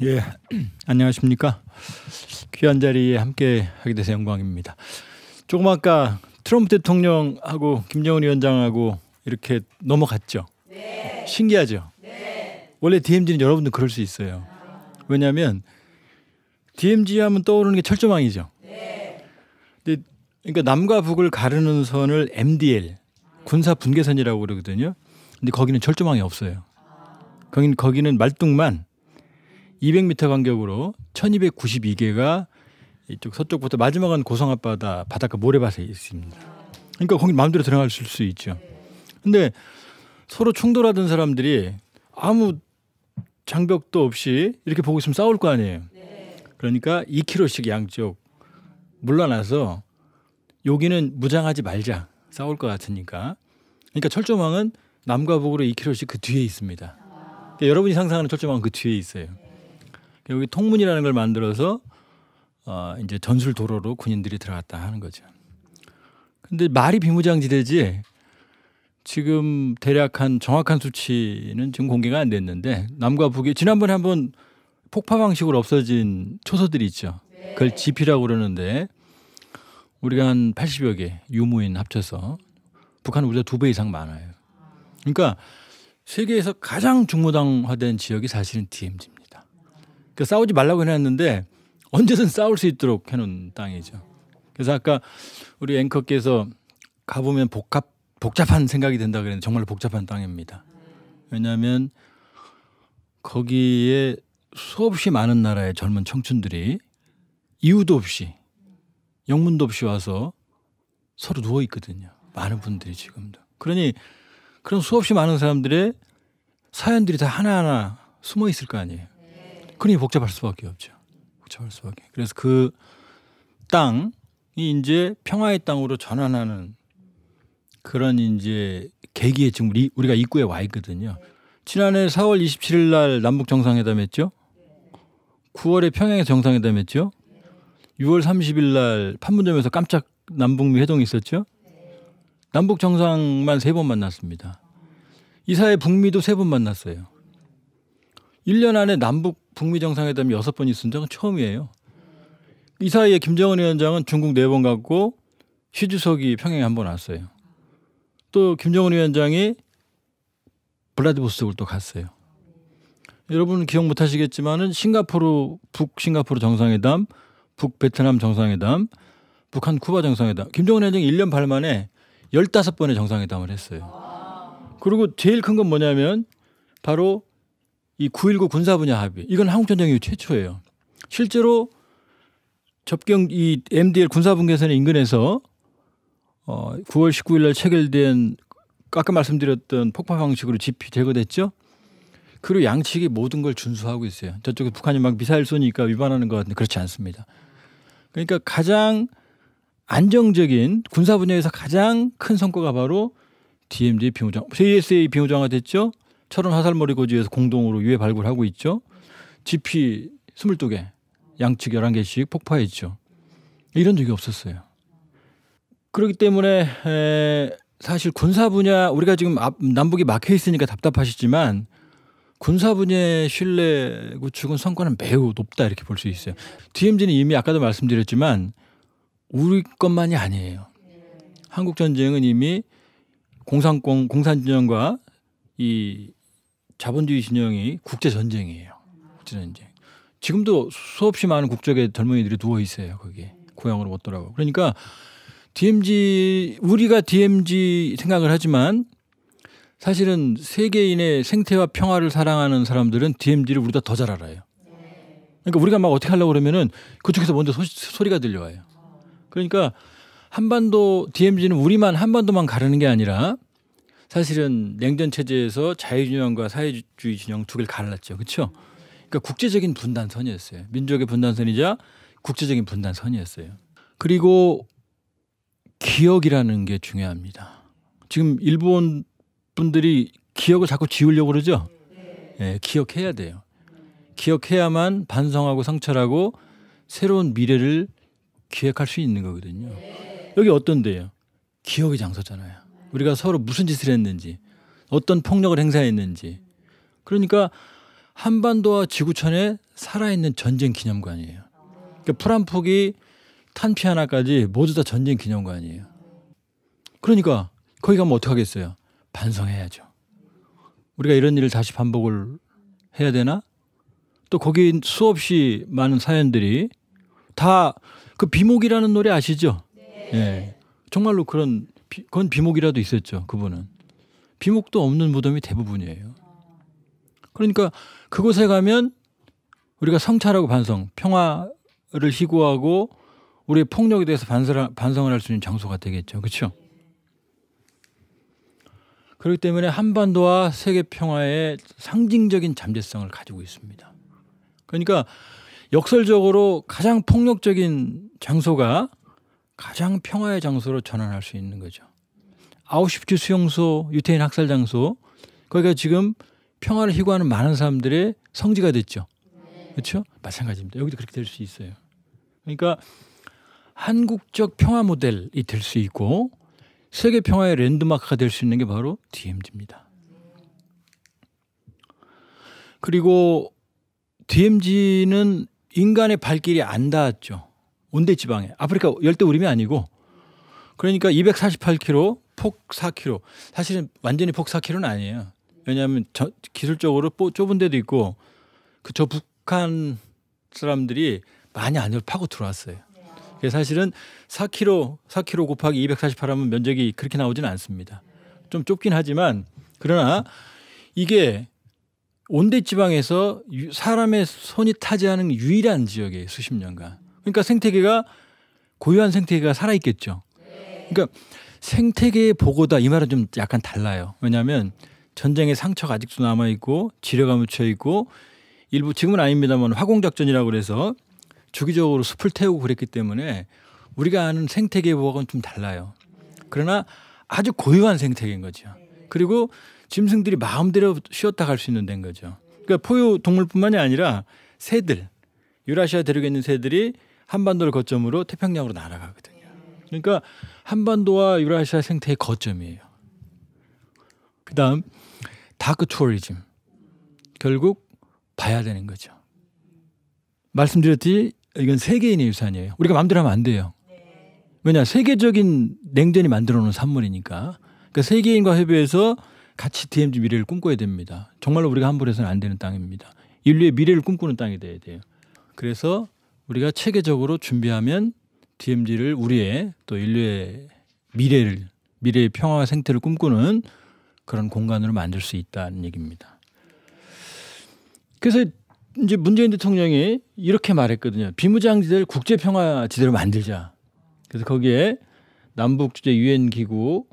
예, 안녕하십니까. 귀한 자리에 함께 하게 돼서 영광입니다. 조금 아까 트럼프 대통령하고 김정은 위원장하고 이렇게 넘어갔죠. 네. 신기하죠. 네. 원래 DMZ는 여러분들 그럴 수 있어요. 왜냐하면 DMZ 하면 떠오르는 게 철조망이죠. 네. 근데 그러니까 남과 북을 가르는 선을 MDL 군사 분계선이라고 그러거든요. 근데 거기는 철조망이 없어요. 거기는 말뚝만 200m 간격으로 1292개가 이쪽 서쪽부터 마지막은 고성 앞바다 바닷가 모래밭에 있습니다. 그러니까 거기 마음대로 들어갈 수 있죠. 근데 서로 충돌하던 사람들이 아무 장벽도 없이 이렇게 보고 있으면 싸울 거 아니에요. 그러니까 2km씩 양쪽 물러나서 여기는 무장하지 말자. 싸울 것 같으니까. 그러니까 철조망은 남과 북으로 2km씩 그 뒤에 있습니다. 그러니까 여러분이 상상하는 철조망은 그 뒤에 있어요. 여기 통문이라는 걸 만들어서 이제 전술 도로로 군인들이 들어갔다 하는 거죠. 근데 말이 비무장지대지 지금 대략 한 정확한 수치는 지금 공개가 안 됐는데 남과 북이 지난번에 한번 폭파 방식으로 없어진 초소들이 있죠. 그걸 GP라고 그러는데 우리가 한 80여 개 유무인 합쳐서 북한은 우리가 2배 이상 많아요. 그러니까 세계에서 가장 중무장화된 지역이 사실은 DMZ입니다. 그러니까 싸우지 말라고 해놨는데 언제든 싸울 수 있도록 해놓은 땅이죠. 그래서 아까 우리 앵커께서 가보면 복잡한 생각이 된다 그랬는데 정말 복잡한 땅입니다. 왜냐하면 거기에 수없이 많은 나라의 젊은 청춘들이 이유도 없이 영문도 없이 와서 서로 누워 있거든요. 많은 분들이 지금도. 그러니 그런 수없이 많은 사람들의 사연들이 다 하나하나 숨어 있을 거 아니에요. 그러니 복잡할 수밖에 없죠. 복잡할 수밖에. 그래서 그 땅이 이제 평화의 땅으로 전환하는 그런 이제 계기에 지금 우리가 입구에 와 있거든요. 지난해 4월 27일 날 남북 정상회담 했죠. 9월에 평양에서 정상회담 했죠. 6월 30일 날 판문점에서 깜짝 남북미 회동이 있었죠. 남북 정상만 3번 만났습니다. 이 사이에 북미도 3번 만났어요. 1년 안에 남북 북미 정상회담이 6번 있은 적은 처음이에요. 이 사이에 김정은 위원장은 중국 4번 갔고 시 주석이 평양에 1번 왔어요. 또 김정은 위원장이 블라디보스톡을 또 갔어요. 여러분은 기억 못 하시겠지만은 북싱가포르 정상회담, 북베트남 정상회담, 북한 쿠바 정상회담. 김정은 위원장이 1년 반 만에 15번의 정상회담을 했어요. 그리고 제일 큰 건 뭐냐면 바로 이 9.19 군사 분야 합의. 이건 한국 전쟁 이후 최초예요. 실제로 이 MDL 군사 분계선의 인근에서 9월 19일 날 체결된 아까 말씀드렸던 폭파 방식으로 GP 제거됐죠. 그리고 양측이 모든 걸 준수하고 있어요. 저쪽에 북한이 막 미사일 쏘니까 위반하는 것 같은데 그렇지 않습니다. 그러니까 가장 안정적인 군사 분야에서 가장 큰 성과가 바로 DMZ 비무장, JSA 비무장화 됐죠. 철원 화살머리 고지에서 공동으로 유해 발굴하고 있죠. GP 22개, 양측 11개씩 폭파했죠. 이런 적이 없었어요. 그렇기 때문에 사실 군사 분야 우리가 지금 남북이 막혀 있으니까 답답하시지만 군사 분야의 신뢰 구축은 성과는 매우 높다 이렇게 볼 수 있어요. DMZ는 이미 아까도 말씀드렸지만 우리 것만이 아니에요. 한국 전쟁은 이미 공산 진영과 이 자본주의 진영이 국제 전쟁이에요. 국제 전쟁. 지금도 수없이 많은 국적의 젊은이들이 누워 있어요. 거기에 고향으로 못 돌아가고. 그러니까 우리가 DMZ 생각을 하지만 사실은 세계인의 생태와 평화를 사랑하는 사람들은 DMZ를 우리보다 더 잘 알아요. 그러니까 우리가 막 어떻게 하려고 그러면은 그쪽에서 먼저 소리가 들려와요. 그러니까 한반도 DMZ는 우리만 한반도만 가르는 게 아니라 사실은 냉전 체제에서 자유진영과 사회주의 진영 2개를 갈랐죠. 그렇죠? 그러니까 국제적인 분단선이었어요. 민족의 분단선이자 국제적인 분단선이었어요. 그리고 기억이라는 게 중요합니다. 지금 일본 분들이 기억을 자꾸 지우려고 그러죠. 네, 기억해야 돼요. 기억해야만 반성하고 성찰하고 새로운 미래를 기획할 수 있는 거거든요. 여기 어떤 데요? 기억의 장소잖아요. 우리가 서로 무슨 짓을 했는지, 어떤 폭력을 행사했는지. 그러니까 한반도와 지구촌에 살아있는 전쟁 기념관이에요. 그러니까 프란폭이 탄피아나까지 모두 다 전쟁 기념관이에요. 그러니까 거기 가면 어떡하겠어요? 반성해야죠. 우리가 이런 일을 다시 반복을 해야 되나? 또 거기 수없이 많은 사연들이 다 그 비목이라는 노래 아시죠? 예. 정말로 그건 비목이라도 있었죠. 그분은. 비목도 없는 무덤이 대부분이에요. 그러니까 그곳에 가면 우리가 성찰하고 반성, 평화를 희구하고 우리의 폭력에 대해서 반성을 할 수 있는 장소가 되겠죠. 그렇죠? 그렇기 때문에 한반도와 세계 평화의 상징적인 잠재성을 가지고 있습니다. 그러니까 역설적으로 가장 폭력적인 장소가 가장 평화의 장소로 전환할 수 있는 거죠. 아우슈비츠 수용소, 유태인 학살 장소, 거기가 지금 평화를 희구하는 많은 사람들의 성지가 됐죠. 그렇죠? 마찬가지입니다. 여기도 그렇게 될 수 있어요. 그러니까 한국적 평화 모델이 될 수 있고 세계 평화의 랜드마크가 될 수 있는 게 바로 DMZ입니다. 그리고 DMZ는 인간의 발길이 안 닿았죠. 온대 지방에. 아프리카 열대우림이 아니고 그러니까 248km, 폭 4km. 사실은 완전히 폭 4km는 아니에요. 왜냐하면 기술적으로 좁은 데도 있고 저 북한 사람들이 많이 안으로 파고 들어왔어요. 그래서 사실은 4km 곱하기 248 하면 면적이 그렇게 나오지는 않습니다. 좀 좁긴 하지만 그러나 이게 온대 지방에서 사람의 손이 타지 않은 유일한 지역이에요. 수십 년간. 그러니까 생태계가 고유한 생태계가 살아있겠죠. 그러니까 생태계의 보고다 이 말은 좀 약간 달라요. 왜냐하면 전쟁의 상처가 아직도 남아있고 지뢰가 묻혀있고 일부 지금은 아닙니다만 화공작전이라고 그래서 주기적으로 숲을 태우고 그랬기 때문에 우리가 아는 생태계 보고는 좀 달라요. 그러나 아주 고유한 생태계인 거죠. 그리고 짐승들이 마음대로 쉬었다 갈 수 있는 데인 거죠. 그러니까 포유 동물뿐만이 아니라 새들, 유라시아 대륙에 있는 새들이 한반도를 거점으로 태평양으로 날아가거든요. 그러니까 한반도와 유라시아 생태의 거점이에요. 그다음 다크 투어리즘. 결국 봐야 되는 거죠. 말씀드렸듯이 이건 세계인의 유산이에요. 우리가 마음대로 하면 안 돼요. 왜냐? 세계적인 냉전이 만들어 놓은 산물이니까. 그러니까 세계인과 협의해서 같이 DMZ 미래를 꿈꿔야 됩니다. 정말로 우리가 함부로 해서는 안 되는 땅입니다. 인류의 미래를 꿈꾸는 땅이 돼야 돼요. 그래서 우리가 체계적으로 준비하면 DMZ를 우리의 또 인류의 미래의 평화와 생태를 꿈꾸는 그런 공간으로 만들 수 있다는 얘기입니다. 그래서 이제 문재인 대통령이 이렇게 말했거든요. 비무장지대를 국제평화지대로 만들자. 그래서 거기에 남북주재 유엔기구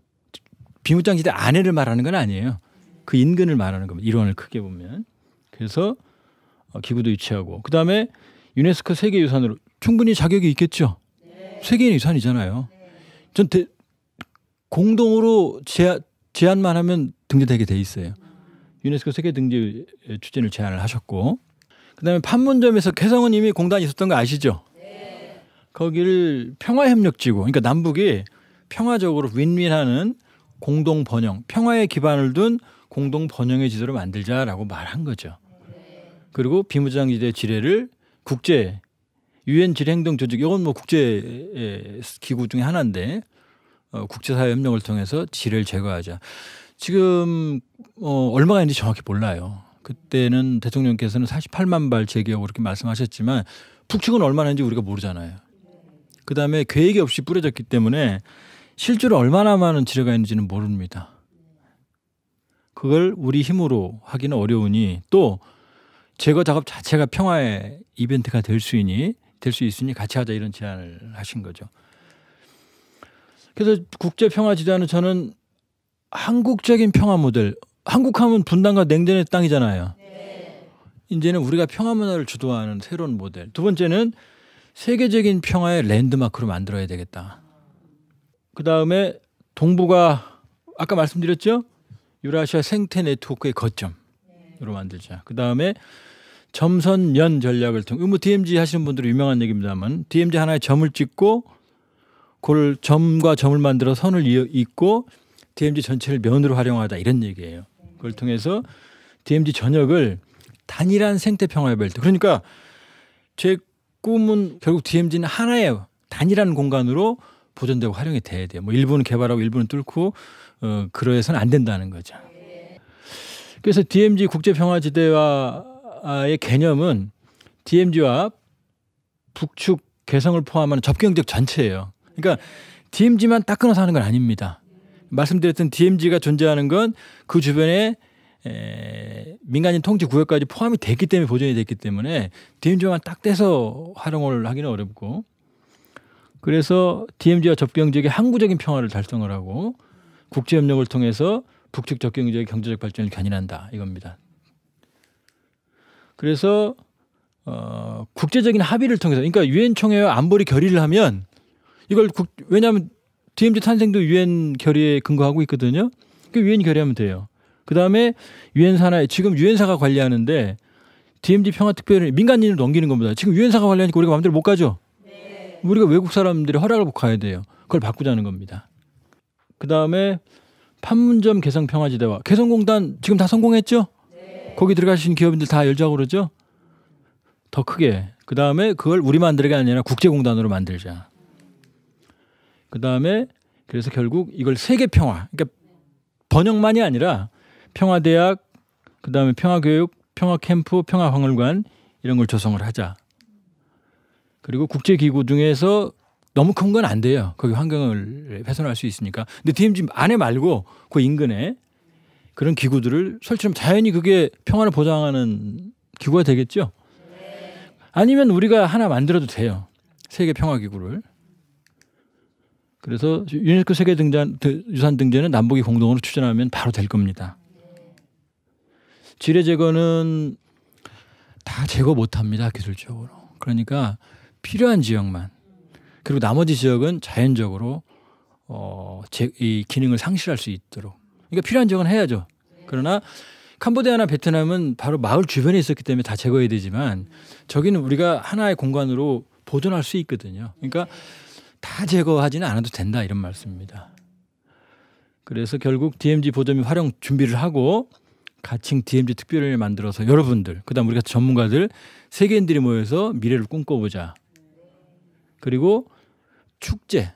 비무장지대 안에를 말하는 건 아니에요. 그 인근을 말하는 겁니다. 일원을 크게 보면. 그래서 기구도 유치하고 그다음에 유네스코 세계유산으로 충분히 자격이 있겠죠. 세계인 유산이잖아요. 전 공동으로 제안만 하면 등재되게 돼 있어요. 유네스코 세계 등재 추진을 제안을 하셨고 그다음에 판문점에서 개성은 이미 공단이 있었던 거 아시죠? 거기를 평화협력지구 그러니까 남북이 평화적으로 윈윈하는 공동 번영, 평화의 기반을 둔 공동 번영의 지도를 만들자라고 말한 거죠. 그리고 비무장지대 지뢰를 국제 유엔 지뢰행동조직 이건 뭐 국제 기구 중에 하나인데 국제사회 협력을 통해서 지뢰를 제거하자. 지금 얼마가 있는지 정확히 몰라요. 그때는 대통령께서는 48만 발 제기하고 그렇게 말씀하셨지만 북측은 얼마나 있는지 우리가 모르잖아요. 그다음에 계획이 없이 뿌려졌기 때문에 실제로 얼마나 많은 지뢰가 있는지는 모릅니다. 그걸 우리 힘으로 하기는 어려우니 또 제거 작업 자체가 평화의 이벤트가 될 수 있으니 같이 하자 이런 제안을 하신 거죠. 그래서 국제평화지대는 저는 한국적인 평화 모델, 한국하면 분단과 냉전의 땅이잖아요. 이제는 우리가 평화 문화를 주도하는 새로운 모델. 두 번째는 세계적인 평화의 랜드마크로 만들어야 되겠다. 그다음에 동북아 아까 말씀드렸죠? 유라시아 생태 네트워크의 거점으로 만들자. 그다음에 점선연 전략을 통해 뭐 DMZ 하시는 분들은 유명한 얘기입니다만 DMZ 하나에 점을 찍고 그걸 점과 점을 만들어 선을 잇고 DMZ 전체를 면으로 활용하다 이런 얘기예요. 그걸 통해서 DMZ 전역을 단일한 생태 평화의 벨트. 그러니까 제 꿈은 결국 DMZ는 하나의 단일한 공간으로 보존되고 활용이 돼야 돼요. 뭐 일부는 개발하고 일부는 뚫고 그러해서는 안 된다는 거죠. 그래서 DMZ 국제평화지대와의 개념은 DMZ와 북측 개성을 포함하는 접경지역 전체예요. 그러니까 DMZ만 딱 끊어서 하는 건 아닙니다. 말씀드렸던 DMZ가 존재하는 건 그 주변에 민간인 통치 구역까지 포함이 됐기 때문에 보존이 됐기 때문에 DMZ만 딱 떼서 활용을 하기는 어렵고, 그래서 DMZ와 접경지역의 항구적인 평화를 달성을 하고 국제협력을 통해서 북측 접경지역의 경제적 발전을 견인한다 이겁니다. 그래서 국제적인 합의를 통해서, 그러니까 유엔 총회와 안보리 결의를 하면 이걸 왜냐하면 DMZ 탄생도 유엔 결의에 근거하고 있거든요. 그 유엔 결의하면 돼요. 그 다음에 유엔사나 지금 유엔사가 관리하는데 DMZ 평화특별히 민간인을 넘기는 겁니다. 지금 유엔사가 관리하니까 우리가 마음대로 못 가죠. 네. 우리가 외국 사람들의 허락을 받고 가야 돼요. 그걸 바꾸자는 겁니다. 그 다음에 판문점 개성평화지대와 개성공단 지금 다 성공했죠. 네. 거기 들어가신 기업인들 다 열자고 그러죠. 더 크게. 그 다음에 그걸 우리 만들게 아니라 국제공단으로 만들자. 그 다음에 그래서 결국 이걸 세계평화, 그러니까 번역만이 아니라 평화대학, 그 다음에 평화교육, 평화캠프, 평화박물관 이런 걸 조성을 하자. 그리고 국제기구 중에서 너무 큰 건 안 돼요. 거기 환경을 훼손할 수 있으니까. 근데 DMZ 안에 말고 그 인근에 그런 기구들을 설치하면 자연히 그게 평화를 보장하는 기구가 되겠죠. 아니면 우리가 하나 만들어도 돼요. 세계평화기구를. 그래서 유네스코 세계유산 등재는 남북이 공동으로 추진하면 바로 될 겁니다. 지뢰 제거는 다 제거 못합니다. 기술적으로. 그러니까 필요한 지역만. 그리고 나머지 지역은 자연적으로 이 기능을 상실할 수 있도록. 그러니까 필요한 지역은 해야죠. 그러나 캄보디아나 베트남은 바로 마을 주변에 있었기 때문에 다 제거해야 되지만 저기는 우리가 하나의 공간으로 보존할 수 있거든요. 그러니까 다 제거하지는 않아도 된다 이런 말씀입니다. 그래서 결국 DMZ 보존 및 활용 준비를 하고 가칭 DMZ 특별위원회를 만들어서 여러분들, 그다음 우리 같은 전문가들 세계인들이 모여서 미래를 꿈꿔보자. 그리고 축제,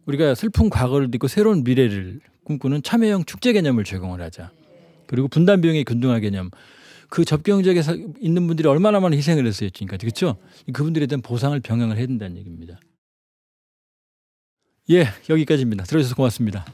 우리가 슬픈 과거를 딛고 새로운 미래를 꿈꾸는 참여형 축제 개념을 제공을 하자. 그리고 분담 비용의 균등화 개념. 그 접경 지역에 있는 분들이 얼마나 많은 희생을 했어요, 지금까지. 그렇죠? 그분들에 대한 보상을 병행을 해야 된다는 얘기입니다. 예, 여기까지입니다. 들어주셔서 고맙습니다.